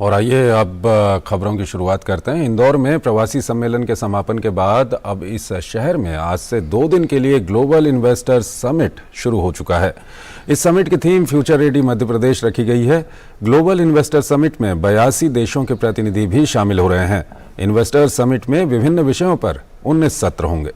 और आइए अब खबरों की शुरुआत करते हैं। इंदौर में प्रवासी सम्मेलन के समापन के बाद अब इस शहर में आज से 2 दिन के लिए ग्लोबल इन्वेस्टर्स समिट शुरू हो चुका है। इस समिट की theme future ready Madhya Pradesh रखी गई है। ग्लोबल इन्वेस्टर समिट में 82 देशों के प्रतिनिधि भी शामिल हो रहे हैं। इन्वेस्टर समिट में विभिन्न विषयों पर 19 सत्र होंगे।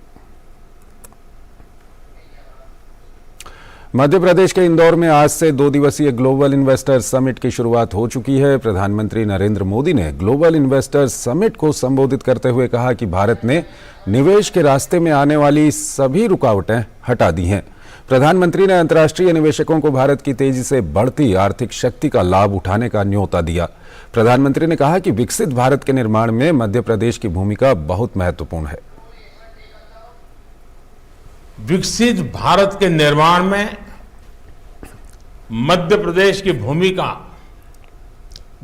मध्य प्रदेश के इंदौर में आज से 2 दिवसीय ग्लोबल इन्वेस्टर समिट की शुरुआत हो चुकी है। प्रधानमंत्री नरेंद्र मोदी ने ग्लोबल इन्वेस्टर समिट को संबोधित करते हुए कहा कि भारत ने निवेश के रास्ते में आने वाली सभी रुकावटें हटा दी हैं। प्रधानमंत्री ने अंतर्राष्ट्रीय निवेशकों को भारत की तेजी से बढ़ती आर्थिक शक्ति का लाभ उठाने का न्योता दिया। प्रधानमंत्री ने कहा कि विकसित भारत के निर्माण में मध्य प्रदेश की भूमिका बहुत महत्वपूर्ण है। विकसित भारत के निर्माण में मध्य प्रदेश की भूमिका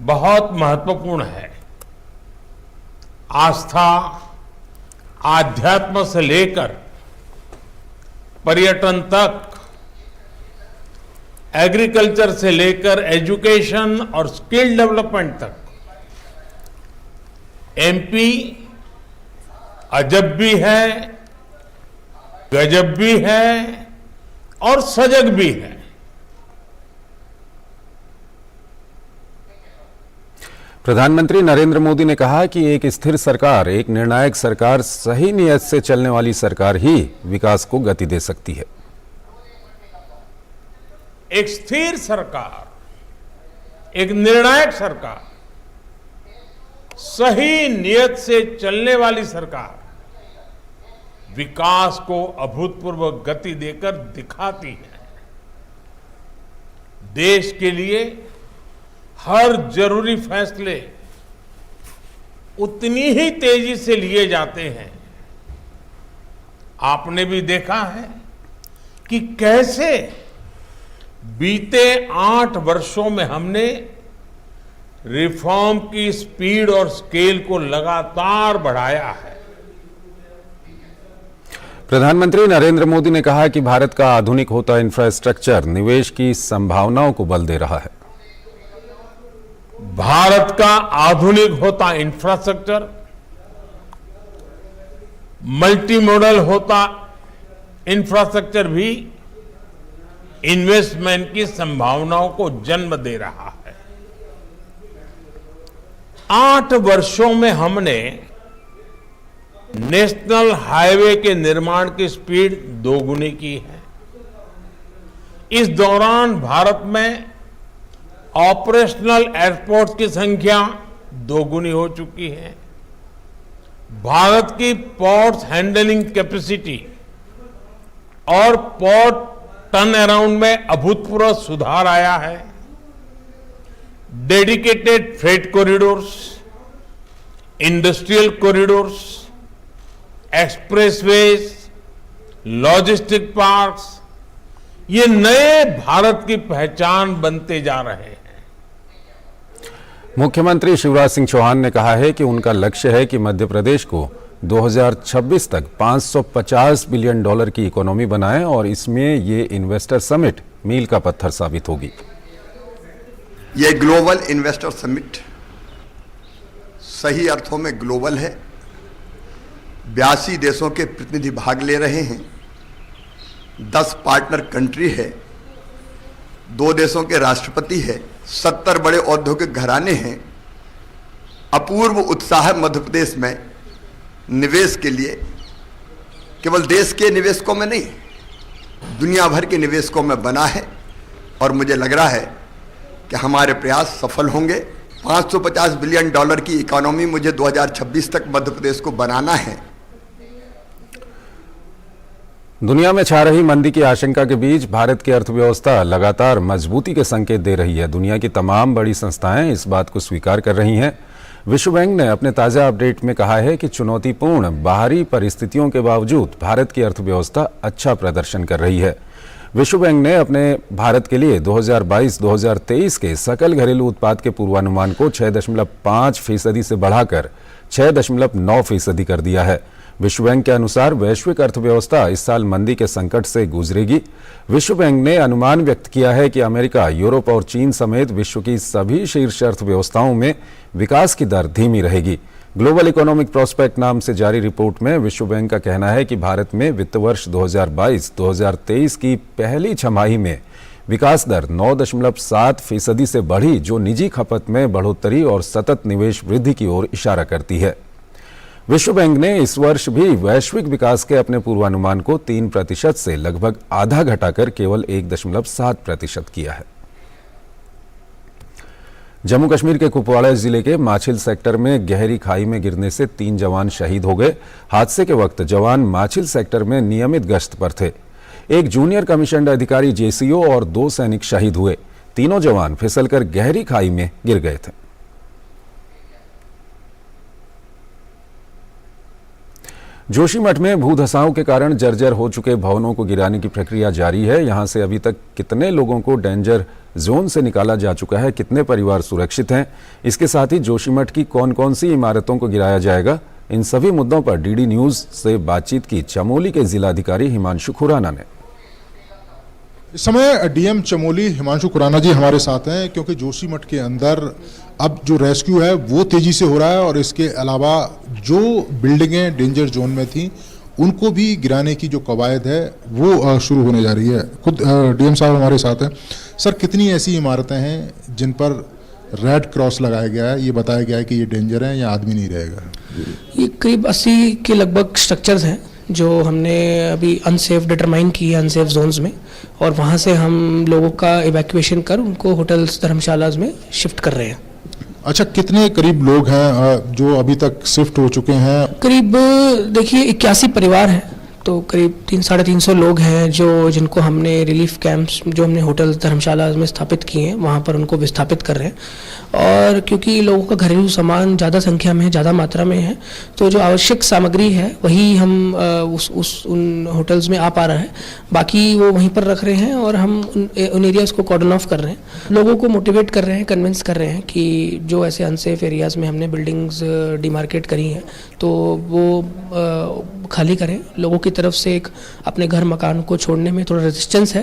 बहुत महत्वपूर्ण है। आस्था, आध्यात्म से लेकर पर्यटन तक, एग्रीकल्चर से लेकर एजुकेशन और स्किल डेवलपमेंट तक एमपी अजब भी है, गजब भी है और सजग भी है। प्रधानमंत्री नरेंद्र मोदी ने कहा कि एक स्थिर सरकार, एक निर्णायक सरकार, सही नीयत से चलने वाली सरकार ही विकास को गति दे सकती है। एक स्थिर सरकार, एक निर्णायक सरकार, सही नीयत से चलने वाली सरकार विकास को अभूतपूर्व गति देकर दिखाती है। देश के लिए हर जरूरी फैसले उतनी ही तेजी से लिए जाते हैं। आपने भी देखा है कि कैसे बीते 8 वर्षों में हमने रिफॉर्म की स्पीड और स्केल को लगातार बढ़ाया है। प्रधानमंत्री नरेंद्र मोदी ने कहा कि भारत का आधुनिक होता इंफ्रास्ट्रक्चर निवेश की संभावनाओं को बल दे रहा है। भारत का आधुनिक होता इंफ्रास्ट्रक्चर, मल्टी मॉडल होता इंफ्रास्ट्रक्चर भी इन्वेस्टमेंट की संभावनाओं को जन्म दे रहा है। 8 वर्षों में हमने नेशनल हाईवे के निर्माण की स्पीड 2 गुनी की है। इस दौरान भारत में ऑपरेशनल एयरपोर्ट की संख्या 2 गुनी हो चुकी है। भारत की पोर्ट हैंडलिंग कैपेसिटी और पोर्ट टर्न अराउंड में अभूतपूर्व सुधार आया है। Dedicated freight corridors, industrial corridors, expressways, logistic parks, ये नए भारत की पहचान बनते जा रहे हैं। मुख्यमंत्री शिवराज सिंह चौहान ने कहा है कि उनका लक्ष्य है कि मध्य प्रदेश को 2026 तक $550 बिलियन की इकोनॉमी बनाएं और इसमें ये इन्वेस्टर समिट मील का पत्थर साबित होगी। ये ग्लोबल इन्वेस्टर समिट सही अर्थों में ग्लोबल है। 82 देशों के प्रतिनिधि भाग ले रहे हैं। 10 पार्टनर कंट्री है, 2 देशों के राष्ट्रपति है, 70 बड़े औद्योगिक घराने हैं। अपूर्व उत्साह मध्य प्रदेश में निवेश के लिए, केवल देश के निवेशकों में नहीं, दुनिया भर के निवेशकों में बना है। और मुझे लग रहा है कि हमारे प्रयास सफल होंगे। $550 बिलियन की इकोनॉमी मुझे 2026 तक मध्य प्रदेश को बनाना है। दुनिया में छा रही मंदी की आशंका के बीच भारत की अर्थव्यवस्था लगातार मजबूती के संकेत दे रही है। दुनिया की तमाम बड़ी संस्थाएं इस बात को स्वीकार कर रही हैं। विश्व बैंक ने अपने ताजा अपडेट में कहा है कि चुनौतीपूर्ण बाहरी परिस्थितियों के बावजूद भारत की अर्थव्यवस्था अच्छा प्रदर्शन कर रही है। विश्व बैंक ने अपने भारत के लिए 2022-2023 के सकल घरेलू उत्पाद के पूर्वानुमान को 6.5% से बढ़ाकर 6.9% कर दिया है। विश्व बैंक के अनुसार वैश्विक अर्थव्यवस्था इस साल मंदी के संकट से गुजरेगी। विश्व बैंक ने अनुमान व्यक्त किया है कि अमेरिका, यूरोप और चीन समेत विश्व की सभी शीर्ष अर्थव्यवस्थाओं में विकास की दर धीमी रहेगी। ग्लोबल इकोनॉमिक प्रोस्पेक्ट नाम से जारी रिपोर्ट में विश्व बैंक का कहना है कि भारत में वित्त वर्ष 2022-2023 की पहली छमाही में विकास दर 9.7% से बढ़ी, जो निजी खपत में बढ़ोतरी और सतत निवेश वृद्धि की ओर इशारा करती है। विश्व बैंक ने इस वर्ष भी वैश्विक विकास के अपने पूर्वानुमान को 3% से लगभग आधा घटाकर केवल 1.7% किया है। जम्मू कश्मीर के कुपवाड़ा जिले के माछिल सेक्टर में गहरी खाई में गिरने से 3 जवान शहीद हो गए। हादसे के वक्त जवान माछिल सेक्टर में नियमित गश्त पर थे। एक जूनियर कमीशन्ड अधिकारी जेसीओ और 2 सैनिक शहीद हुए। तीनों जवान फिसलकर गहरी खाई में गिर गए थे। जोशीमठ में भूधसाओं के कारण जर्जर हो चुके भवनों को गिराने की प्रक्रिया जारी है। यहां से अभी तक कितने लोगों को डेंजर जोन से निकाला जा चुका है, कितने परिवार सुरक्षित हैं, इसके साथ ही जोशीमठ की कौन कौन सी इमारतों को गिराया जाएगा, इन सभी मुद्दों पर डीडी न्यूज से बातचीत की चमोली के जिलाधिकारी हिमांशु खुराना ने। इस समय डीएम चमोली हिमांशु खुराना जी हमारे साथ हैं, क्योंकि जोशीमठ के अंदर अब जो रेस्क्यू है वो तेजी से हो रहा है और इसके अलावा जो बिल्डिंगें डेंजर जोन में थी उनको भी गिराने की जो कवायद है वो शुरू होने जा रही है। खुद डीएम साहब हमारे साथ हैं। सर, कितनी ऐसी इमारतें हैं जिन पर रेड क्रॉस लगाया गया है, ये बताया गया है कि ये डेंजर है या आदमी नहीं रहेगा? ये करीब 80 के लगभग स्ट्रक्चर्स हैं जो हमने अभी अनसेफ डिटरमाइन की है अनसेफ जोन्स में, और वहाँ से हम लोगों का इवैक्यूएशन कर उनको होटल्स, धर्मशालाज में शिफ्ट कर रहे हैं। अच्छा, कितने करीब लोग हैं जो अभी तक शिफ्ट हो चुके हैं? करीब देखिए 81 परिवार हैं, तो करीब 300-350 लोग हैं जिनको हमने रिलीफ कैंप्स जो हमने होटल धर्मशाला में स्थापित किए हैं वहाँ पर उनको विस्थापित कर रहे हैं। और क्योंकि लोगों का घरेलू सामान ज़्यादा संख्या में है, ज़्यादा मात्रा में है, तो जो आवश्यक सामग्री है वही हम उन होटल्स में आ पा रहा है, बाकी वो वहीं पर रख रहे हैं और हम उन एरियाज़ को कॉर्डन ऑफ कर रहे हैं। लोगों को मोटिवेट कर रहे हैं, कन्विंस कर रहे हैं कि जो ऐसे अनसेफ एरियाज़ में हमने बिल्डिंग्स डिमार्केट करी हैं तो वो खाली करें। लोगों की तरफ से एक अपने घर मकान को छोड़ने में थोड़ा रेजिस्टेंस है,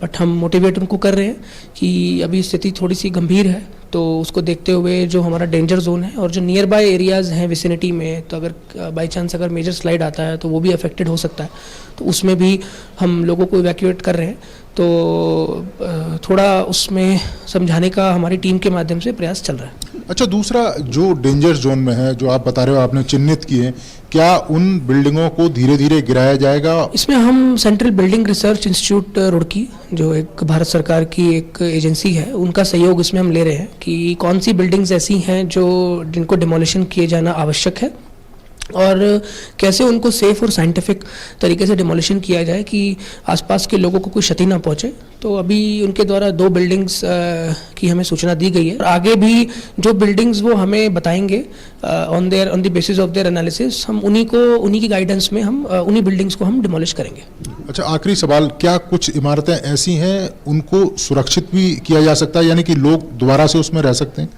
बट हम मोटिवेट उनको कर रहे हैं कि अभी स्थिति थोड़ी सी गंभीर है, तो उसको देखते हुए जो हमारा डेंजर जोन है और जो नियर बाय एरियाज़ हैं विसिनिटी में, तो अगर बाई चांस अगर मेजर स्लाइड आता है तो वो भी अफेक्टेड हो सकता है, तो उसमें भी हम लोगों को इवैक्यूएट कर रहे हैं। तो थोड़ा उसमें समझाने का हमारी टीम के माध्यम से प्रयास चल रहा है। अच्छा, दूसरा जो डेंजर जोन में है, जो आप बता रहे हो आपने चिन्हित किए, क्या उन बिल्डिंगों को धीरे धीरे गिराया जाएगा? इसमें हम central building research institute Roorkee, जो एक भारत सरकार की एक एजेंसी है, उनका सहयोग इसमें हम ले रहे हैं कि कौन सी बिल्डिंग्स ऐसी हैं जिनको डिमोलिशन किए जाना आवश्यक है और कैसे उनको सेफ और साइंटिफिक तरीके से डिमोलिशन किया जाए कि आसपास के लोगों को कोई क्षति ना पहुंचे। तो अभी उनके द्वारा 2 बिल्डिंग्स की हमें सूचना दी गई है। आगे भी जो बिल्डिंग्स वो हमें बताएंगे on the basis of their analysis, हम उन्हीं की गाइडेंस में हम उन्हीं बिल्डिंग्स को हम डिमोलिश करेंगे। अच्छा, आखिरी सवाल, क्या कुछ इमारतें ऐसी हैं उनको सुरक्षित भी किया जा सकता है, यानी कि लोग दोबारा से उसमें रह सकते हैं?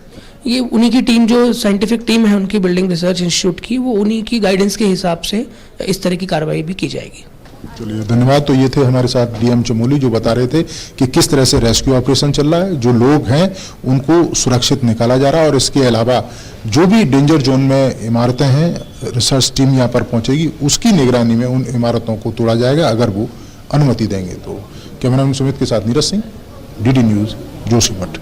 ये उन्हीं की टीम, जो साइंटिफिक टीम है उनकी बिल्डिंग रिसर्च इंस्टीट्यूट की, वो उन्हीं की गाइडेंस के हिसाब से इस तरह की कार्रवाई भी की जाएगी। चलिए, धन्यवाद। तो ये थे हमारे साथ डीएम चमोली, जो बता रहे थे कि किस तरह से रेस्क्यू ऑपरेशन चल रहा है, जो लोग हैं उनको सुरक्षित निकाला जा रहा है और इसके अलावा जो भी डेंजर जोन में इमारतें हैं, रिसर्च टीम यहाँ पर पहुंचेगी, उसकी निगरानी में उन इमारतों को तोड़ा जाएगा अगर वो अनुमति देंगे। तो कैमरामैन सुमित के साथ नीरज सिंह, डीडी न्यूज, जोशीमठ।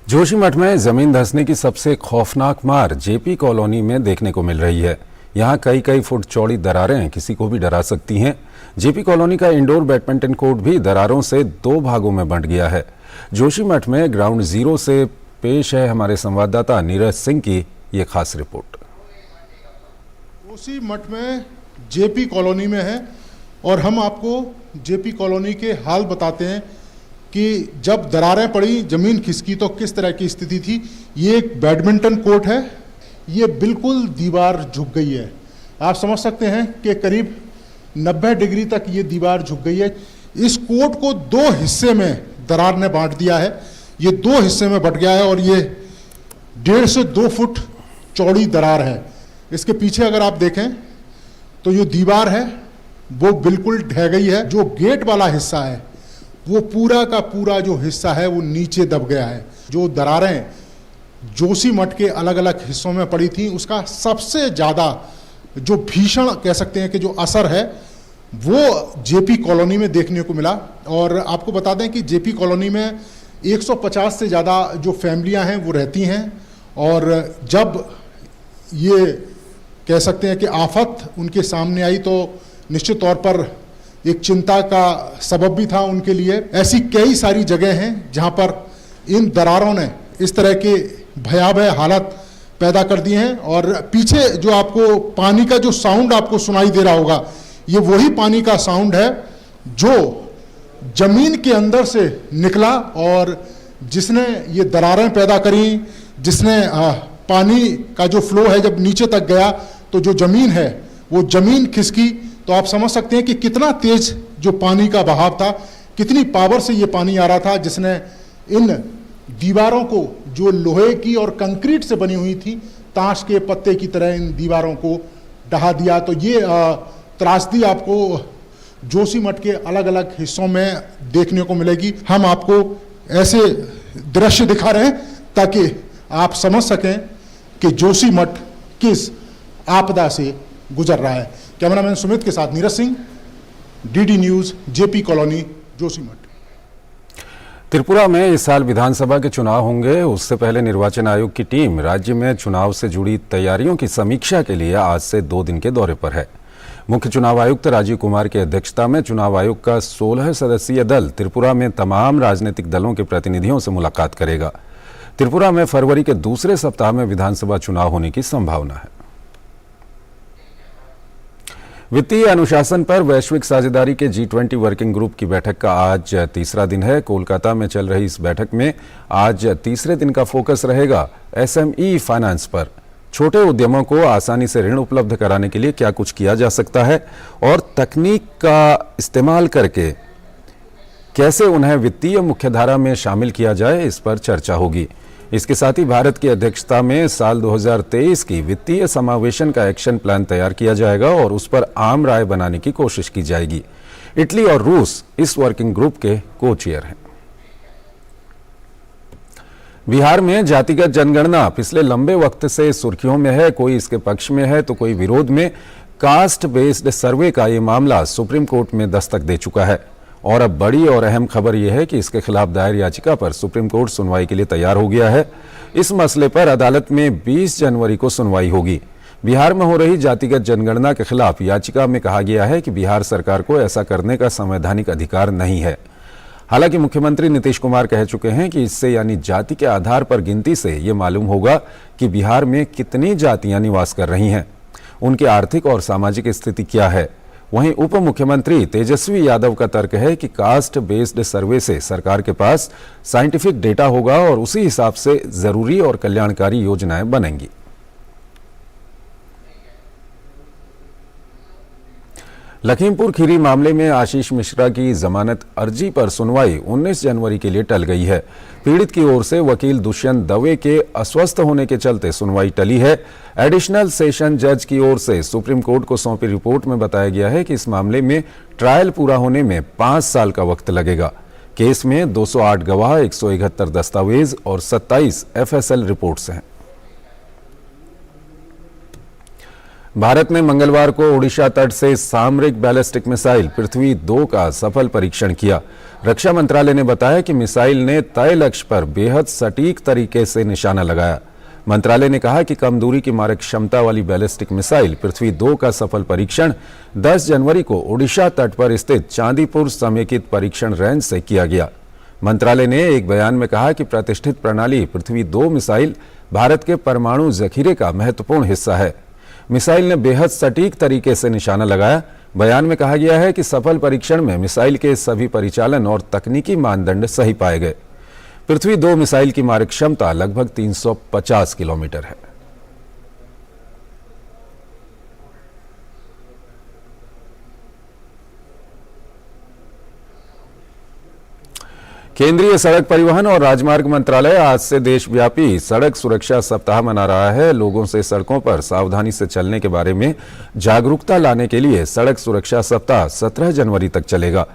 जोशीमठ में जमीन धंसने की सबसे खौफनाक मार जेपी कॉलोनी में देखने को मिल रही है। यहाँ कई फुट चौड़ी दरारें किसी को भी डरा सकती हैं। जेपी कॉलोनी का इंडोर बैडमिंटन कोर्ट भी दरारों से 2 भागों में बंट गया है। जोशीमठ में ग्राउंड जीरो से पेश है हमारे संवाददाता नीरज सिंह की ये खास रिपोर्ट। जोशीमठ में जेपी कॉलोनी में है और हम आपको जेपी कॉलोनी के हाल बताते हैं कि जब दरारें पड़ी, जमीन खिसकी तो किस तरह की स्थिति थी। ये एक बैडमिंटन कोर्ट है, ये बिल्कुल दीवार झुक गई है। आप समझ सकते हैं कि करीब 90 डिग्री तक ये दीवार झुक गई है। इस कोर्ट को 2 हिस्से में दरार ने बांट दिया है। ये 2 हिस्से में बट गया है और ये 1.5 से 2 फुट चौड़ी दरार है। इसके पीछे अगर आप देखें तो जो दीवार है वो बिल्कुल ढह गई है। जो गेट वाला हिस्सा है वो पूरा का पूरा जो हिस्सा है वो नीचे दब गया है। जो दरारें जोशीमठ के अलग अलग हिस्सों में पड़ी थी उसका सबसे ज़्यादा जो भीषण कह सकते हैं कि जो असर है वो जेपी कॉलोनी में देखने को मिला। और आपको बता दें कि जेपी कॉलोनी में 150 से ज़्यादा जो फैमिलियां हैं वो रहती हैं। और जब ये कह सकते हैं कि आफत उनके सामने आई तो निश्चित तौर पर एक चिंता का सबब भी था उनके लिए। ऐसी कई सारी जगह हैं जहां पर इन दरारों ने इस तरह के भयावह हालत पैदा कर दिए हैं। और पीछे जो आपको पानी का जो साउंड आपको सुनाई दे रहा होगा, ये वही पानी का साउंड है जो जमीन के अंदर से निकला और जिसने ये दरारें पैदा करी, जिसने पानी का जो फ्लो है जब नीचे तक गया तो जो जमीन है वो जमीन खिसकी। तो आप समझ सकते हैं कि कितना तेज जो पानी का बहाव था, कितनी पावर से ये पानी आ रहा था, जिसने इन दीवारों को जो लोहे की और कंक्रीट से बनी हुई थी ताश के पत्ते की तरह इन दीवारों को ढहा दिया। तो ये त्रासदी आपको जोशीमठ के अलग अलग हिस्सों में देखने को मिलेगी। हम आपको ऐसे दृश्य दिखा रहे हैं ताकि आप समझ सकें कि जोशीमठ किस आपदा से गुजर रहा है। कैमरामैन सुमित के साथ Neeraj Singh, DD news, JP colony, Joshimath. Tripura में इस साल विधानसभा के चुनाव होंगे। उससे पहले निर्वाचन आयोग की टीम राज्य में चुनाव से जुड़ी तैयारियों की समीक्षा के लिए आज से 2 दिन के दौरे पर है। मुख्य चुनाव आयुक्त राजीव कुमार की अध्यक्षता में चुनाव आयोग का 16 सदस्यीय दल त्रिपुरा में तमाम राजनीतिक दलों के प्रतिनिधियों से मुलाकात करेगा। त्रिपुरा में फरवरी के दूसरे सप्ताह में विधानसभा चुनाव होने की संभावना है। वित्तीय अनुशासन पर वैश्विक साझेदारी के G20 वर्किंग ग्रुप की बैठक का आज तीसरा दिन है। कोलकाता में चल रही इस बैठक में आज तीसरे दिन का फोकस रहेगा SME फाइनेंस पर। छोटे उद्यमों को आसानी से ऋण उपलब्ध कराने के लिए क्या कुछ किया जा सकता है और तकनीक का इस्तेमाल करके कैसे उन्हें वित्तीय मुख्यधारा में शामिल किया जाए, इस पर चर्चा होगी। इसके साथ ही भारत की अध्यक्षता में साल 2023 की वित्तीय समावेशन का एक्शन प्लान तैयार किया जाएगा और उस पर आम राय बनाने की कोशिश की जाएगी। इटली और रूस इस वर्किंग ग्रुप के को चेयर हैं। बिहार में जातिगत जनगणना पिछले लंबे वक्त से सुर्खियों में है। कोई इसके पक्ष में है तो कोई विरोध में। कास्ट बेस्ड सर्वे का ये मामला सुप्रीम कोर्ट में दस्तक दे चुका है और अब बड़ी और अहम खबर यह है कि इसके खिलाफ दायर याचिका पर सुप्रीम कोर्ट सुनवाई के लिए तैयार हो गया है। इस मसले पर अदालत में 20 जनवरी को सुनवाई होगी। बिहार में हो रही जातिगत जनगणना के खिलाफ याचिका में कहा गया है कि बिहार सरकार को ऐसा करने का संवैधानिक अधिकार नहीं है। हालांकि मुख्यमंत्री नीतीश कुमार कह चुके हैं कि इससे यानी जाति के आधार पर गिनती से ये मालूम होगा कि बिहार में कितनी जातियां निवास कर रही हैं, उनकी आर्थिक और सामाजिक स्थिति क्या है। वहीं उप मुख्यमंत्री तेजस्वी यादव का तर्क है कि कास्ट बेस्ड सर्वे से सरकार के पास साइंटिफिक डेटा होगा और उसी हिसाब से जरूरी और कल्याणकारी योजनाएं बनेंगी। लखीमपुर खीरी मामले में आशीष मिश्रा की जमानत अर्जी पर सुनवाई 19 जनवरी के लिए टल गई है। पीड़ित की ओर से वकील दुष्यंत दवे के अस्वस्थ होने के चलते सुनवाई टली है। एडिशनल सेशन जज की ओर से सुप्रीम कोर्ट को सौंपी रिपोर्ट में बताया गया है कि इस मामले में ट्रायल पूरा होने में 5 साल का वक्त लगेगा। केस में 208 गवाह, 171 दस्तावेज और 27 FSL रिपोर्ट्स हैं। भारत ने मंगलवार को ओडिशा तट से सामरिक बैलिस्टिक मिसाइल पृथ्वी 2 का सफल परीक्षण किया। रक्षा मंत्रालय ने बताया कि मिसाइल ने तय लक्ष्य पर बेहद सटीक तरीके से निशाना लगाया। मंत्रालय ने कहा कि कम दूरी की मारक क्षमता वाली बैलिस्टिक मिसाइल पृथ्वी 2 का सफल परीक्षण 10 जनवरी को ओडिशा तट पर स्थित चांदीपुर समेकित परीक्षण रेंज से किया गया। मंत्रालय ने एक बयान में कहा कि प्रतिष्ठित प्रणाली पृथ्वी 2 मिसाइल भारत के परमाणु जखीरे का महत्वपूर्ण हिस्सा है। मिसाइल ने बेहद सटीक तरीके से निशाना लगाया। बयान में कहा गया है कि सफल परीक्षण में मिसाइल के सभी परिचालन और तकनीकी मानदंड सही पाए गए। पृथ्वी 2 मिसाइल की मारक क्षमता लगभग 350 किलोमीटर है। केंद्रीय सड़क परिवहन और राजमार्ग मंत्रालय आज से देशव्यापी सड़क सुरक्षा सप्ताह मना रहा है। लोगों से सड़कों पर सावधानी से चलने के बारे में जागरूकता लाने के लिए सड़क सुरक्षा सप्ताह 17 जनवरी तक चलेगा।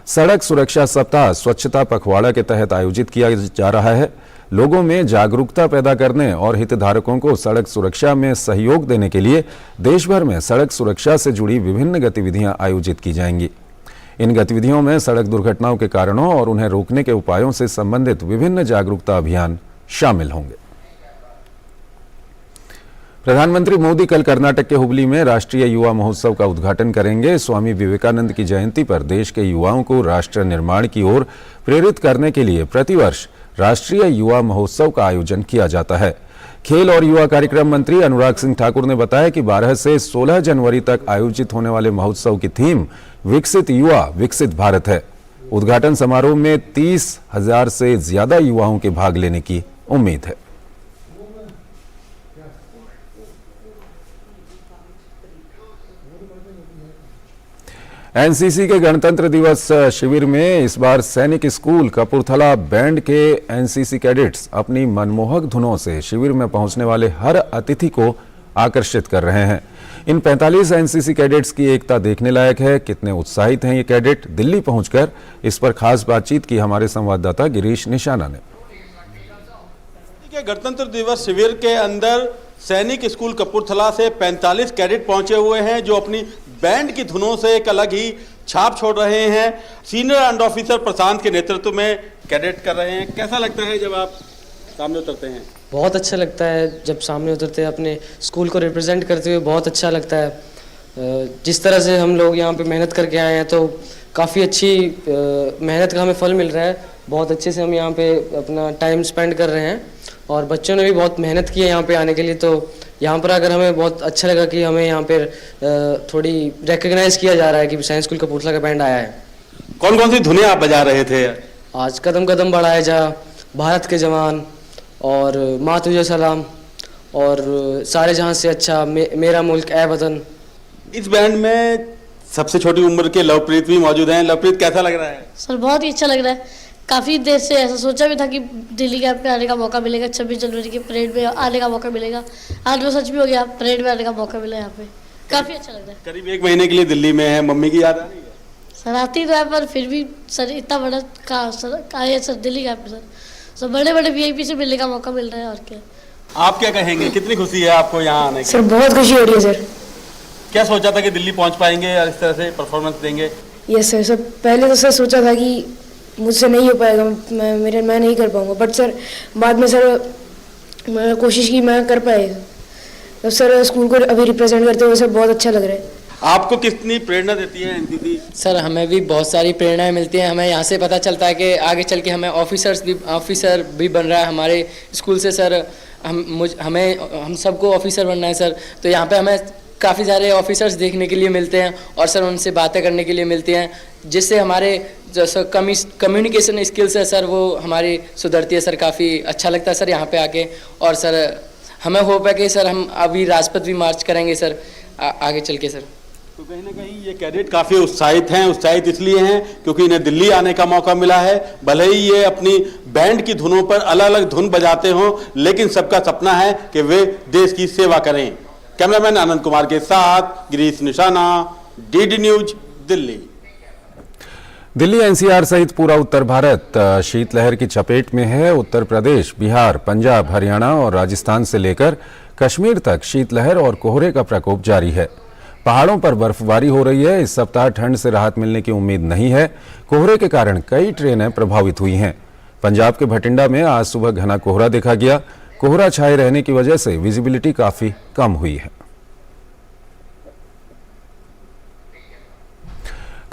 सड़क सुरक्षा सप्ताह स्वच्छता पखवाड़ा के तहत आयोजित किया जा रहा है। लोगों में जागरूकता पैदा करने और हितधारकों को सड़क सुरक्षा में सहयोग देने के लिए देश भर में सड़क सुरक्षा से जुड़ी विभिन्न गतिविधियां आयोजित की जाएंगी। इन गतिविधियों में सड़क दुर्घटनाओं के कारणों और उन्हें रोकने के उपायों से संबंधित विभिन्न जागरूकता अभियान शामिल होंगे। प्रधानमंत्री मोदी कल कर्नाटक के हुबली में राष्ट्रीय युवा महोत्सव का उद्घाटन करेंगे। स्वामी विवेकानंद की जयंती पर देश के युवाओं को राष्ट्र निर्माण की ओर प्रेरित करने के लिए प्रतिवर्ष राष्ट्रीय युवा महोत्सव का आयोजन किया जाता है। खेल और युवा कार्यक्रम मंत्री अनुराग सिंह ठाकुर ने बताया कि 12 से 16 जनवरी तक आयोजित होने वाले महोत्सव की थीम विकसित युवा विकसित भारत है। उद्घाटन समारोह में 30,000 से ज्यादा युवाओं के भाग लेने की उम्मीद है। एनसीसी के गणतंत्र दिवस शिविर में इस बार सैनिक स्कूल कपूरथला बैंड के एनसीसी कैडेट्स अपनी मनमोहक धुनों से शिविर में पहुंचने वाले हर अतिथि को आकर्षित कर रहे हैं। इन 45 एनसीसी कैडेट्स की एकता देखने लायक है। कितने उत्साहित हैं ये कैडेट, दिल्ली पहुंचकर इस पर खास बातचीत की हमारे संवाददाता गिरीश निशाना ने। गणतंत्र दिवस शिविर के अंदर सैनिक स्कूल कपूरथला से 45 कैडेट पहुंचे हुए हैं जो अपनी बैंड की धुनों से एक अलग ही छाप छोड़ रहे हैं। सीनियर अंडर ऑफिसर प्रशांत के नेतृत्व में कैडेट कर रहे हैं। कैसा लगता है जब आप सामने उतरते हैं? बहुत अच्छा लगता है जब सामने उतरते हैं, अपने स्कूल को रिप्रेजेंट करते हुए बहुत अच्छा लगता है। जिस तरह से हम लोग यहाँ पे मेहनत करके आए हैं तो काफ़ी अच्छी मेहनत का हमें फल मिल रहा है। बहुत अच्छे से हम यहाँ पे अपना टाइम स्पेंड कर रहे हैं और बच्चों ने भी बहुत मेहनत की है यहाँ पे आने के लिए। तो यहाँ पर आकर हमें बहुत अच्छा लगा कि हमें यहाँ पर थोड़ी रिकग्नाइज किया जा रहा है कि साइंस स्कूल कपूरथला का बैंड आया है। कौन कौन सी धुनें आप बजा रहे थे? आज कदम कदम बढ़ाए जा, भारत के जवान और माँ तुझे सलाम और सारे जहां से अच्छा, मेरा मुल्क ए वतन। इस बैंड में सबसे छोटी उम्र के लवप्रीत भी मौजूद हैं। लवप्रीत, कैसा लग रहा है? सर बहुत ही अच्छा लग रहा है। काफ़ी देर से ऐसा सोचा भी था कि दिल्ली कैंप पे आने का मौका मिलेगा, 26 जनवरी की परेड में आने का मौका मिलेगा। आज वो सच भी हो गया, परेड में आने का मौका मिला यहाँ पे। काफ़ी अच्छा लग रहा है। करीब 1 महीने के लिए दिल्ली में है, मम्मी की याद आ रही है? सर आती तो है पर फिर भी सर इतना बड़ा आए सर दिल्ली कैंप पे सर बड़े बड़े वीआईपी से मिलने का मौका मिल रहा है। और क्या आप क्या कहेंगे, कितनी खुशी है आपको यहाँ आने की? सर बहुत खुशी हो रही है सर। क्या सोचा था कि दिल्ली पहुँच पाएंगे और इस तरह से परफॉर्मेंस देंगे? यस सर, सर पहले तो सर सोचा था कि मुझसे नहीं हो पाएगा, मैं नहीं कर पाऊंगा, बट सर बाद में सर मैं कोशिश की, मैं कर पाएगा। तो सर स्कूल को अभी रिप्रेजेंट करते हुए सर बहुत अच्छा लग रहा है। आपको कितनी प्रेरणा देती है एनसीसी? सर हमें भी बहुत सारी प्रेरणाएं मिलती हैं। हमें यहाँ से पता चलता है कि आगे चल के हमें ऑफिसर भी बन रहा है हमारे स्कूल से। सर हम सबको ऑफिसर बनना है सर। तो यहाँ पे हमें काफ़ी सारे ऑफिसर्स देखने के लिए मिलते हैं और सर उनसे बातें करने के लिए मिलते हैं, जिससे हमारे जो सर कम्युनिकेशन स्किल्स है सर वो हमारी सुधरती है सर। काफ़ी अच्छा लगता है सर यहाँ पे आके। और सर हमें होप है कि सर हम अभी राजपथ भी मार्च करेंगे सर आगे चल के सर। तो कहीं ना कहीं ये कैडेट काफ़ी उत्साहित हैं। उत्साहित इसलिए हैं क्योंकि इन्हें दिल्ली आने का मौका मिला है। भले ही ये अपनी बैंड की धुनों पर अलग अलग धुन बजाते हों, लेकिन सबका सपना है कि वे देश की सेवा करें। कैमरामैन आनंद कुमार के साथ गिरीश निशाना, DD news, Delhi. Delhi NCR सहित पूरा उत्तर भारत शीतलहर की चपेट में है। उत्तर प्रदेश, बिहार, पंजाब, हरियाणा और राजस्थान से लेकर कश्मीर तक शीतलहर और कोहरे का प्रकोप जारी है। पहाड़ों पर बर्फबारी हो रही है। इस सप्ताह ठंड से राहत मिलने की उम्मीद नहीं है। कोहरे के कारण कई ट्रेनें प्रभावित हुई हैं। पंजाब के भटिंडा में आज सुबह घना कोहरा देखा गया। कोहरा छाए रहने की वजह से विजिबिलिटी काफी कम हुई है।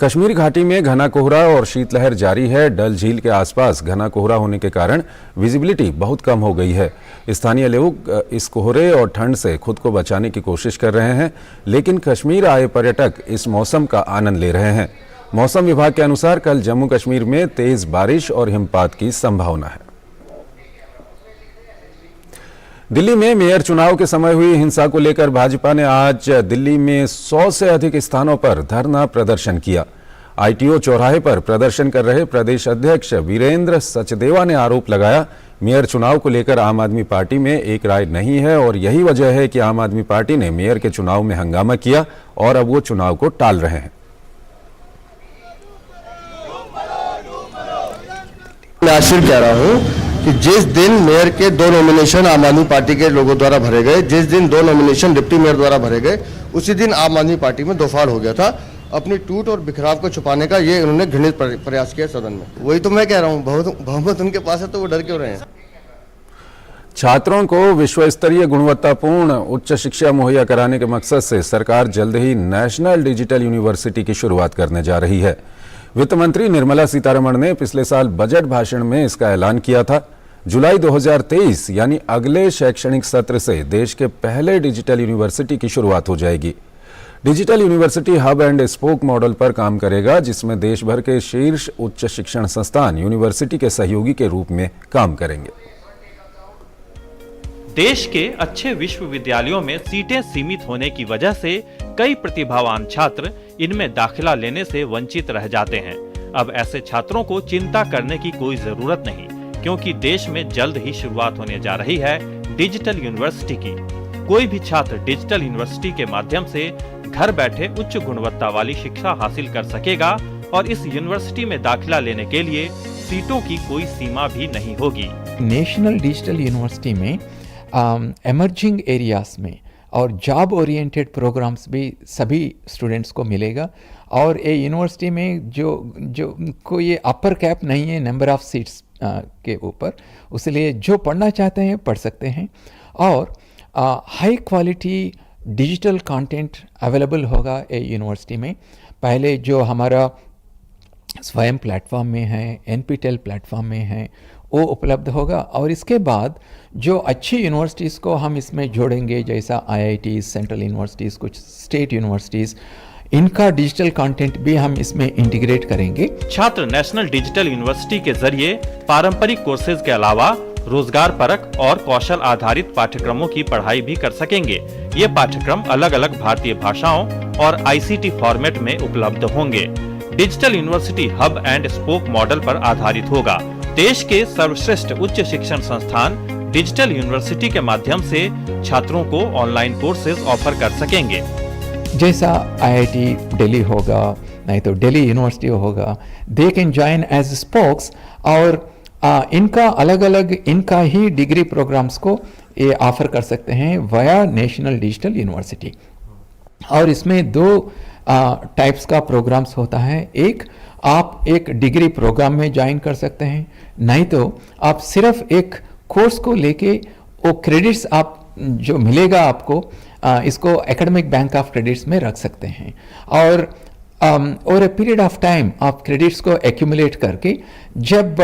कश्मीर घाटी में घना कोहरा और शीतलहर जारी है। डल झील के आसपास घना कोहरा होने के कारण विजिबिलिटी बहुत कम हो गई है। स्थानीय लोग इस कोहरे और ठंड से खुद को बचाने की कोशिश कर रहे हैं, लेकिन कश्मीर आए पर्यटक इस मौसम का आनंद ले रहे हैं। मौसम विभाग के अनुसार कल जम्मू कश्मीर में तेज बारिश और हिमपात की संभावना है। दिल्ली में मेयर चुनाव के समय हुई हिंसा को लेकर भाजपा ने आज दिल्ली में 100 से अधिक स्थानों पर धरना प्रदर्शन किया। आईटीओ चौराहे पर प्रदर्शन कर रहे प्रदेश अध्यक्ष वीरेंद्र सचदेवा ने आरोप लगाया, मेयर चुनाव को लेकर आम आदमी पार्टी में एक राय नहीं है और यही वजह है कि आम आदमी पार्टी ने मेयर के चुनाव में हंगामा किया और अब वो चुनाव को टाल रहे हैं। मैं आश्चर्य कह रहा हूं कि जिस दिन मेयर के 2 नॉमिनेशन आम आदमी पार्टी के लोगों द्वारा भरे गए, जिस दिन 2 नॉमिनेशन डिप्टी मेयर द्वारा भरे गए, उसी दिन आम आदमी पार्टी में 2 फाड़ हो गया था। अपनी टूट और बिखराव को छुपाने का ये उन्होंने घृणित प्रयास किया सदन में। वही तो मैं कह रहा हूं, बहुमत उनके पास है तो वो डर क्यों रहे हैं। छात्रों को विश्व स्तरीय गुणवत्तापूर्ण उच्च शिक्षा मुहैया कराने के मकसद से सरकार जल्द ही नेशनल डिजिटल यूनिवर्सिटी की शुरुआत करने जा रही है। वित्त मंत्री निर्मला सीतारमण ने पिछले साल बजट भाषण में इसका ऐलान किया था। जुलाई 2023 यानी अगले शैक्षणिक सत्र से देश के पहले डिजिटल यूनिवर्सिटी की शुरुआत हो जाएगी। Digital university hub and spoke model पर काम करेगा, जिसमें देश भर के शीर्ष उच्च शिक्षण संस्थान यूनिवर्सिटी के सहयोगी के रूप में काम करेंगे। देश के अच्छे विश्वविद्यालयों में सीटें सीमित होने की वजह से कई प्रतिभावान छात्र इनमें दाखिला लेने से वंचित रह जाते हैं। अब ऐसे छात्रों को चिंता करने की कोई जरूरत नहीं, क्योंकि देश में जल्द ही शुरुआत होने जा रही है डिजिटल यूनिवर्सिटी की। कोई भी छात्र डिजिटल यूनिवर्सिटी के माध्यम से घर बैठे उच्च गुणवत्ता वाली शिक्षा हासिल कर सकेगा और इस यूनिवर्सिटी में दाखिला लेने के लिए सीटों की कोई सीमा भी नहीं होगी। नेशनल डिजिटल यूनिवर्सिटी में एमर्जिंग एरियाज में और जॉब ओरिएंटेड प्रोग्राम्स भी सभी स्टूडेंट्स को मिलेगा। और ये यूनिवर्सिटी में जो कोई अपर कैप नहीं है नंबर ऑफ सीट्स के ऊपर, उसलिए जो पढ़ना चाहते हैं पढ़ सकते हैं। और high quality digital content available होगा ये यूनिवर्सिटी में। पहले जो हमारा स्वयं प्लेटफॉर्म में है, NPTEL प्लेटफॉर्म में है, वो उपलब्ध होगा। और इसके बाद जो अच्छी यूनिवर्सिटीज़ को हम इसमें जोड़ेंगे, जैसा IITs, सेंट्रल यूनिवर्सिटीज़, कुछ स्टेट यूनिवर्सिटीज़, इनका डिजिटल कंटेंट भी हम इसमें इंटीग्रेट करेंगे। छात्र नेशनल डिजिटल यूनिवर्सिटी के जरिए पारंपरिक कोर्सेज के अलावा रोजगार परक और कौशल आधारित पाठ्यक्रमों की पढ़ाई भी कर सकेंगे। ये पाठ्यक्रम अलग अलग भारतीय भाषाओं और ICT फॉर्मेट में उपलब्ध होंगे। Digital university hub and spoke model पर आधारित होगा। देश के सर्वश्रेष्ठ उच्च शिक्षण संस्थान डिजिटल यूनिवर्सिटी के माध्यम से छात्रों को ऑनलाइन कोर्सेज ऑफर कर सकेंगे। जैसा IIT दिल्ली होगा, नहीं तो दिल्ली यूनिवर्सिटी होगा, they can join as spokes. और इनका अलग अलग इनका ही डिग्री प्रोग्राम्स को ये ऑफर कर सकते हैं वाया नेशनल डिजिटल यूनिवर्सिटी। और इसमें 2 टाइप्स का प्रोग्राम्स होता है। एक, आप एक डिग्री प्रोग्राम में ज्वाइन कर सकते हैं, नहीं तो आप सिर्फ एक कोर्स को लेके वो क्रेडिट्स आप जो मिलेगा आपको, इसको एकेडमिक बैंक ऑफ क्रेडिट्स में रख सकते हैं। और over a period of time आप क्रेडिट्स को एक्यूमुलेट करके जब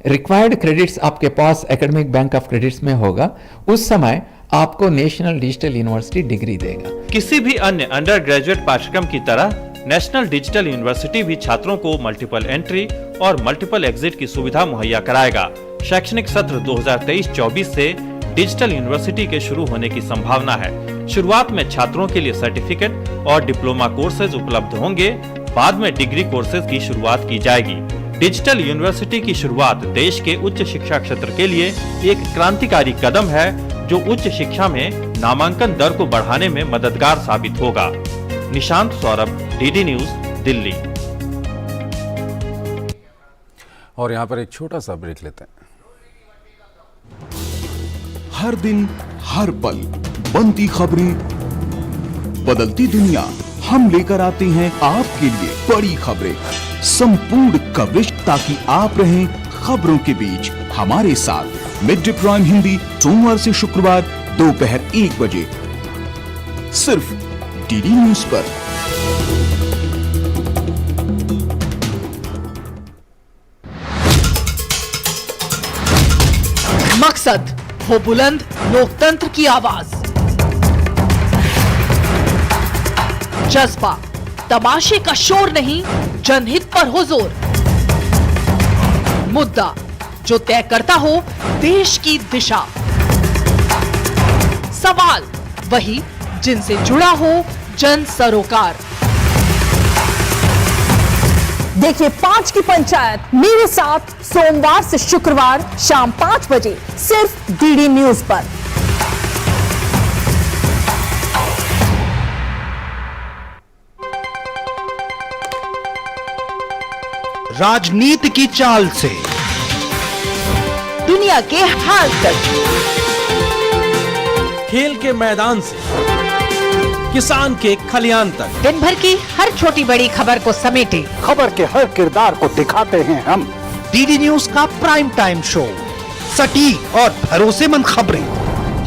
रिक्वायर्ड क्रेडिट्स आपके पास एकेडमिक बैंक ऑफ क्रेडिट्स में होगा, उस समय आपको नेशनल डिजिटल यूनिवर्सिटी डिग्री देगा। किसी भी अन्य अंडर ग्रेजुएट पाठ्यक्रम की तरह नेशनल डिजिटल यूनिवर्सिटी भी छात्रों को मल्टीपल एंट्री और मल्टीपल एग्जिट की सुविधा मुहैया कराएगा। शैक्षणिक सत्र 2023-24 से डिजिटल यूनिवर्सिटी के शुरू होने की संभावना है। शुरुआत में छात्रों के लिए सर्टिफिकेट और डिप्लोमा कोर्सेज उपलब्ध होंगे, बाद में डिग्री कोर्सेज की शुरुआत की जाएगी। डिजिटल यूनिवर्सिटी की शुरुआत देश के उच्च शिक्षा क्षेत्र के लिए एक क्रांतिकारी कदम है, जो उच्च शिक्षा में नामांकन दर को बढ़ाने में मददगार साबित होगा। Nishant Saurabh, DD news, Delhi. और यहाँ पर एक छोटा सा ब्रेक लेते हैं। हर दिन हर पल बनती खबरें, बदलती दुनिया, हम लेकर आते हैं आपके लिए बड़ी खबरें, संपूर्ण कवरेज, ताकि आप रहें खबरों के बीच हमारे साथ। मिड डे प्राइम हिंदी सोमवार से शुक्रवार दोपहर 1 बजे सिर्फ DD न्यूज पर। मकसद हो बुलंद लोकतंत्र की आवाज, जज्बा तमाशे का शोर नहीं, जनहित पर हो जोर, मुद्दा जो तय करता हो देश की दिशा, सवाल वही जिनसे जुड़ा हो जन सरोकार। देखिए 5 की पंचायत मेरे साथ सोमवार से शुक्रवार शाम 5 बजे सिर्फ डीडी न्यूज पर। राजनीति की चाल से दुनिया के हाल तक, खेल के मैदान से किसान के खलियान तक, दिन भर की हर छोटी बड़ी खबर को समेटे खबर के हर किरदार को दिखाते हैं हम। डीडी न्यूज का प्राइम टाइम शो, सटीक और भरोसेमंद खबरें,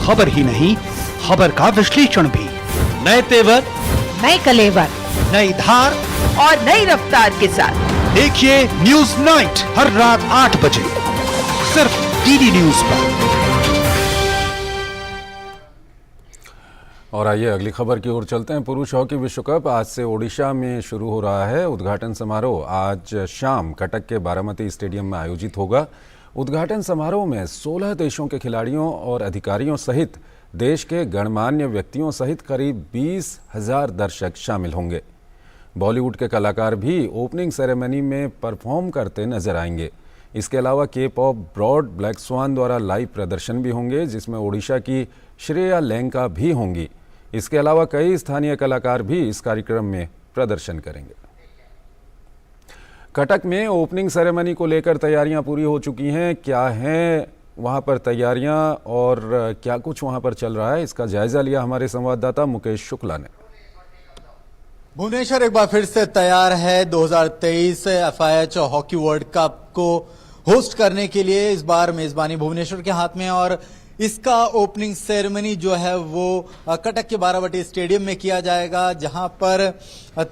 खबर ही नहीं खबर का विश्लेषण भी, नए तेवर, नए कलेवर, नई धार और नई रफ्तार के साथ देखिए न्यूज नाइट हर रात 8 बजे सिर्फ डीडी न्यूज पर। और आइए अगली खबर की ओर चलते हैं। पुरुष हॉकी विश्व कप आज से ओडिशा में शुरू हो रहा है। उद्घाटन समारोह आज शाम कटक के बारामती स्टेडियम में आयोजित होगा। उद्घाटन समारोह में 16 देशों के खिलाड़ियों और अधिकारियों सहित देश के गणमान्य व्यक्तियों सहित करीब 20,000 दर्शक शामिल होंगे। बॉलीवुड के कलाकार भी ओपनिंग सेरेमनी में परफॉर्म करते नजर आएंगे। इसके अलावा के पॉप ब्रॉड ब्लैक स्वान द्वारा लाइव प्रदर्शन भी होंगे, जिसमें ओडिशा की श्रेया लेंका भी होंगी। इसके अलावा कई स्थानीय कलाकार भी इस कार्यक्रम में प्रदर्शन करेंगे। कटक में ओपनिंग सेरेमनी को लेकर तैयारियां पूरी हो चुकी हैं। क्या हैं वहां पर तैयारियां और क्या कुछ वहां पर चल रहा है, इसका जायजा लिया हमारे संवाददाता मुकेश शुक्ला ने। भुवनेश्वर एक बार फिर से तैयार है 2023 FIH हॉकी वर्ल्ड कप को होस्ट करने के लिए। इस बार मेजबानी भुवनेश्वर के हाथ में और इसका ओपनिंग सेरेमनी जो है वो कटक के बारामती स्टेडियम में किया जाएगा, जहां पर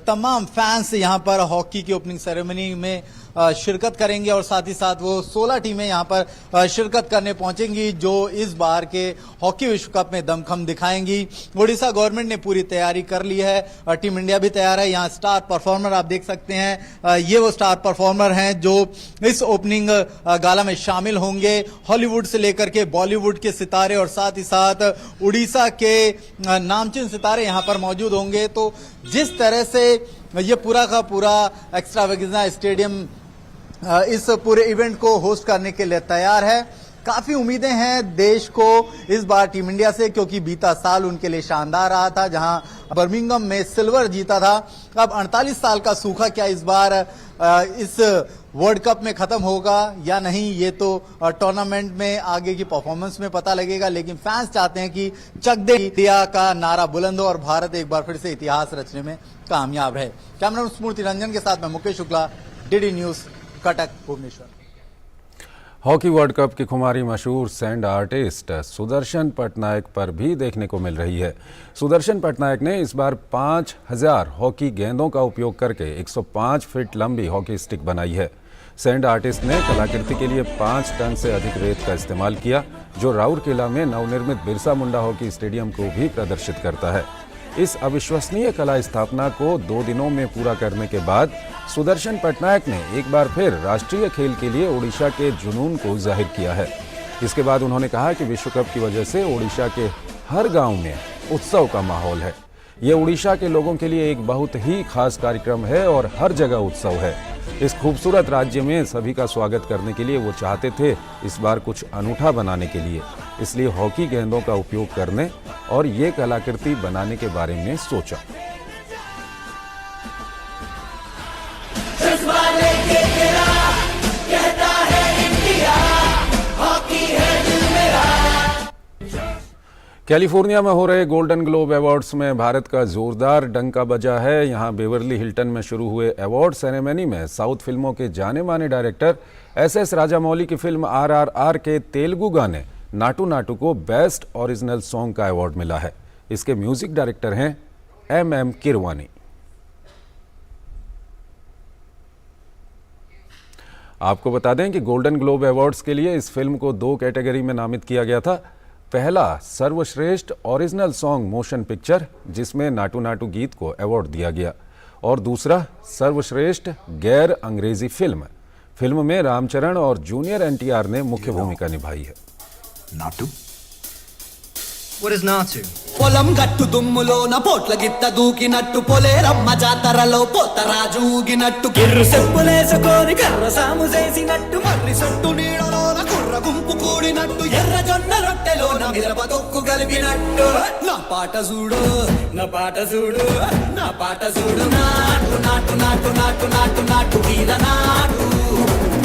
तमाम फैंस यहां पर हॉकी की ओपनिंग सेरेमनी में शिरकत करेंगे और साथ ही साथ वो 16 टीमें यहां पर शिरकत करने पहुंचेंगी जो इस बार के हॉकी विश्व कप में दमखम दिखाएंगी। ओडिशा गवर्नमेंट ने पूरी तैयारी कर ली है, टीम इंडिया भी तैयार है। यहाँ स्टार परफॉर्मर आप देख सकते हैं, ये वो स्टार परफॉर्मर हैं जो इस ओपनिंग गाला में शामिल होंगे। हॉलीवुड से लेकर के बॉलीवुड के सितारे और साथ ही साथ उड़ीसा के नामचीन सितारे यहां पर मौजूद होंगे। तो जिस तरह से ये पूरा का पूरा एक्स्ट्रावेगेंजा स्टेडियम इस पूरे इवेंट को होस्ट करने के लिए तैयार है, काफी उम्मीदें हैं देश को इस बार टीम इंडिया से, क्योंकि बीता साल उनके लिए शानदार रहा था जहां बर्मिंघम में सिल्वर जीता था। अब 48 साल का सूखा क्या इस बार इस वर्ल्ड कप में खत्म होगा या नहीं, ये तो टूर्नामेंट में आगे की परफॉर्मेंस में पता लगेगा। लेकिन फैंस चाहते हैं कि चक दे इंडिया का नारा बुलंद हो और भारत एक बार फिर से इतिहास रचने में कामयाब है। कैमरा स्मृति रंजन के साथ मैं Mukesh Shukla, DD news, Cuttack, Bhubaneswar. Hockey world cup की खुमारी मशहूर सैंड आर्टिस्ट सुदर्शन पटनायक पर भी देखने को मिल रही है। सुदर्शन पटनायक ने इस बार 5,000 हॉकी गेंदों का उपयोग करके 105 फीट लंबी हॉकी स्टिक बनाई है। सैंड आर्टिस्ट ने कलाकृति के लिए 5 टन से अधिक रेत का इस्तेमाल किया, जो राउरकेला में नवनिर्मित बिरसा मुंडा हॉकी स्टेडियम को भी प्रदर्शित करता है। इस अविश्वसनीय कला स्थापना को 2 दिनों में पूरा करने के बाद सुदर्शन पटनायक ने एक बार फिर राष्ट्रीय खेल के लिए ओडिशा के जुनून को जाहिर किया है। इसके बाद उन्होंने कहा कि विश्व कप की वजह से ओडिशा के हर गांव में उत्सव का माहौल है। ये ओडिशा के लोगों के लिए एक बहुत ही खास कार्यक्रम है और हर जगह उत्सव है। इस खूबसूरत राज्य में सभी का स्वागत करने के लिए वो चाहते थे इस बार कुछ अनूठा बनाने के लिए, इसलिए हॉकी गेंदों का उपयोग करने और ये कलाकृति बनाने के बारे में सोचा। कैलिफोर्निया में हो रहे गोल्डन ग्लोब अवार्ड्स में भारत का जोरदार डंका बजा है। यहां बेवर्ली हिल्टन में शुरू हुए अवार्ड सेरेमनी में साउथ फिल्मों के जाने माने डायरेक्टर SS राजामौली की फिल्म RRR के तेलुगु गाने नाटू नाटू को बेस्ट ओरिजिनल सॉन्ग का अवार्ड मिला है। इसके म्यूजिक डायरेक्टर हैं MM किरवानी। आपको बता दें कि गोल्डन ग्लोब अवार्ड्स के लिए इस फिल्म को 2 कैटेगरी में नामित किया गया था। पहला सर्वश्रेष्ठ ओरिजिनल सॉन्ग मोशन पिक्चर, जिसमें नाटू नाटू गीत को अवार्ड दिया गया, और दूसरा सर्वश्रेष्ठ गैर अंग्रेजी फिल्म। फिल्म में रामचरण और जूनियर NTR ने मुख्य भूमिका निभाई है। Naatu What is not to? పొలం గట్టు దుమ్ములోన పోట్ల గిత్త దూకినట్టు పొలేరమ్మ జాతరలో పోతరాజు ఊగినట్టు కిర్రు చెప్పులేసుకొని కర్ర సాము చేసినట్టు మర్రి సొట్టు నీడలోన కుర్ర గుంపు కూడినట్టు ఎర్ర జొన్న రొట్టెలోన మిరప తొక్కు కలిపినట్టు నా పాట చూడు నా పాట చూడు నా పాట చూడు నాటు నాటు నాటు నాటు నాటు నాటు వీర నాటు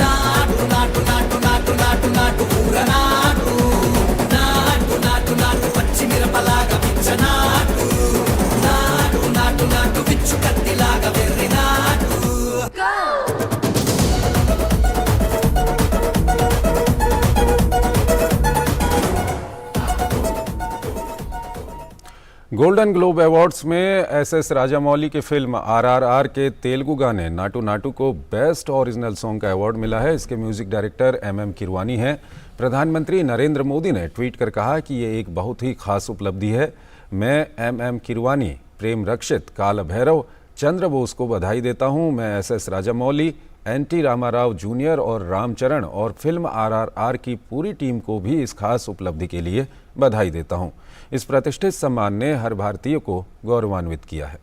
నాటు నాటు నాటు నాటు నాటు నాటు ఊర నాటు నాటు నాటు నాటు పచ్చి మిరపలాగా పిచ్చ నాటు నాటు నాటు నాటు పిచ్చు కత్తిలాగా వెర్రి నాటు गोल्डन ग्लोब अवार्ड्स में एस राजामौली की फिल्म आरआरआर के तेलुगु गाने नाटू नाटू को बेस्ट ओरिजिनल सॉन्ग का अवार्ड मिला है। इसके म्यूजिक डायरेक्टर एम किरवानी हैं। प्रधानमंत्री नरेंद्र मोदी ने ट्वीट कर कहा कि ये एक बहुत ही खास उपलब्धि है। मैं एम किरवानी, प्रेम रक्षित, काल भैरव, चंद्र बोस को बधाई देता हूँ। मैं S Rajamouli, NT Ramarao junior और रामचरण और फिल्म आरआरआर की पूरी टीम को भी इस खास उपलब्धि के लिए बधाई देता हूँ। इस प्रतिष्ठित सम्मान ने हर भारतीय को गौरवान्वित किया है।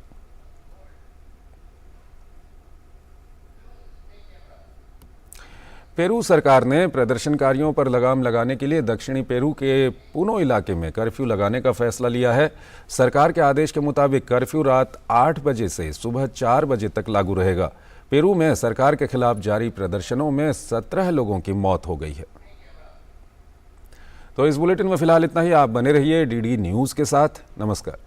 पेरू सरकार ने प्रदर्शनकारियों पर लगाम लगाने के लिए दक्षिणी पेरू के पूनो इलाके में कर्फ्यू लगाने का फैसला लिया है। सरकार के आदेश के मुताबिक कर्फ्यू रात 8 बजे से सुबह 4 बजे तक लागू रहेगा। पेरू में सरकार के खिलाफ जारी प्रदर्शनों में 17 लोगों की मौत हो गई है। तो इस बुलेटिन में फिलहाल इतना ही। आप बने रहिए DD न्यूज़ के साथ। नमस्कार।